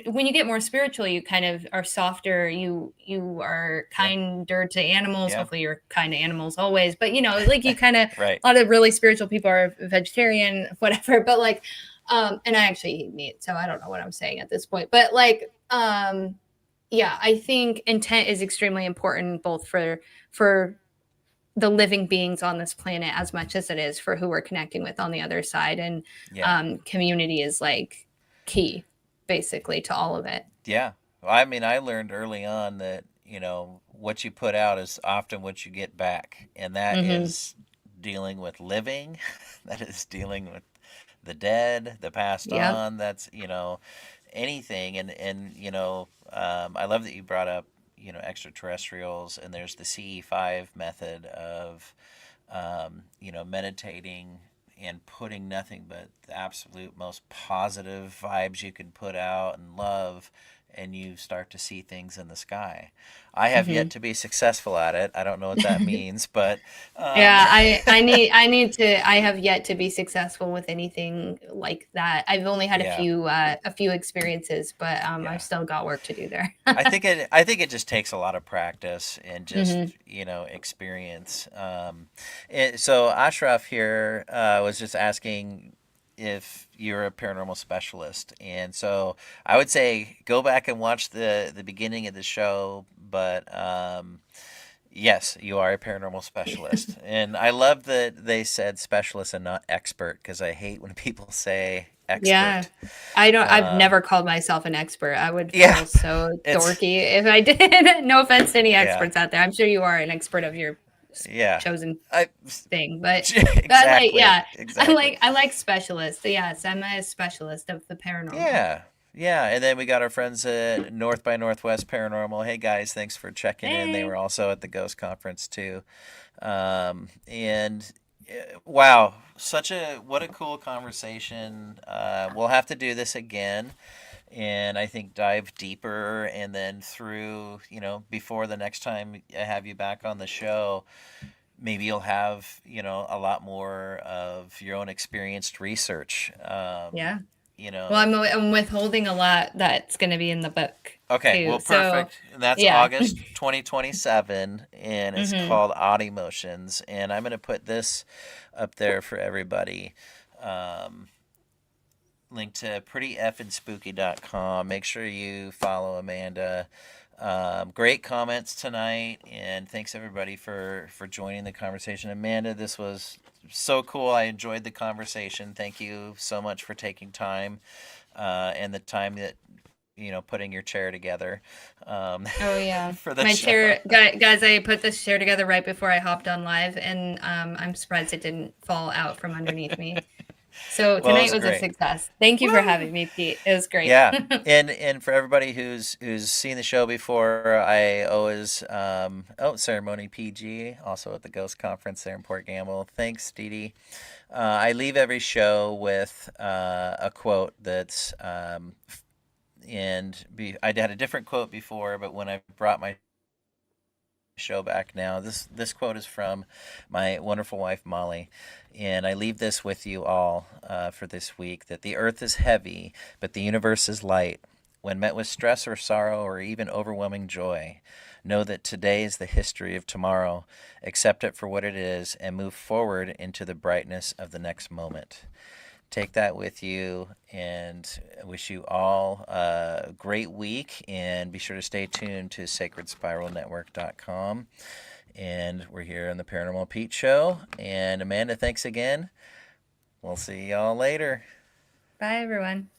when you get more spiritual, you kind of are softer. You are Yeah. kinder to animals. Yeah. Hopefully you're kind to animals always, but like you kind of, Right. a lot of really spiritual people are vegetarian, whatever, but like, and I actually eat meat, so I don't know what I'm saying at this point, but like, yeah, I think intent is extremely important, both for the living beings on this planet as much as it is for who we're connecting with on the other side. And Yeah. community is like key, basically, to all of it. Yeah. Well, I mean, I learned early on that, what you put out is often what you get back. And that Mm-hmm. is dealing with living, that is dealing with the dead, the passed Yep. on, that's, anything. And I love that you brought up, extraterrestrials, and there's the CE5 method of, meditating and putting nothing but the absolute most positive vibes you can put out and love, and you start to see things in the sky. I have Hmm. yet to be successful at it. I don't know what that means, but Yeah, I have yet to be successful with anything like that. I've only had yeah, a few experiences, but I've yeah. still got work to do there. I think it just takes a lot of practice and just Hmm. experience. So Ashraf here was just asking if you're a paranormal specialist, and so I would say go back and watch the beginning of the show. But yes, you are a paranormal specialist, and I love that they said specialist and not expert because I hate when people say Yeah. expert. I've Um, never called myself an expert. I would yeah, feel so it's dorky if I did. No offense to any yeah. experts out there. I'm sure you are an expert of your Yeah. chosen I thing, but I like, exactly. yeah, Exactly. I like specialists. Yes, I'm a specialist of the paranormal. Yeah. Yeah, and then we got our friends at North by Northwest Paranormal. Hey guys, thanks for checking in. They were Hey. also at the Ghost Conference too. And wow, such a what a cool conversation. We'll have to do this again, and I think dive deeper, and then through before the next time I have you back on the show, maybe you'll have a lot more of your own experienced research. Yeah. You Well, know, I'm withholding a lot that's going to be in the book okay, too. well, So, perfect. And that's yeah. August 2027, and it's Hmm. called Odd Emotions. And I'm going to put this up there for everybody. Um, Link to prettyfandspooky.com. Make sure you follow Amanda. Great comments tonight, and thanks everybody for joining the conversation. Amanda, this was so cool. I enjoyed the conversation. Thank you so much for taking time and the time that putting your chair together Oh yeah. for the My show. chair, guys, I put this chair together right before I hopped on live, and I'm surprised it didn't fall out from underneath me. So Well, it tonight was was a great. success. Thank you for Woo! having me, Pete. It was great. Yeah, and for everybody who's seen the show before, I always Ceremony PG, also at the Ghost Conference there in Port Gamble. Thanks, Dee Dee. I leave every show with a quote that's I had a different quote before, but when I brought my show back now, this quote is from my wonderful wife Molly, and I leave this with you all for this week: that the earth is heavy, but the universe is light. When met with stress or sorrow or even overwhelming joy, know that today is the history of tomorrow. Accept it for what it is and move forward into the brightness of the next moment. Take that with you, and I wish you all a great week, and be sure to stay tuned to sacredspiralnetwork.com. And we're here on the Paranormal Pete Show. And Amanda, thanks again. We'll see y'all later. Bye, everyone.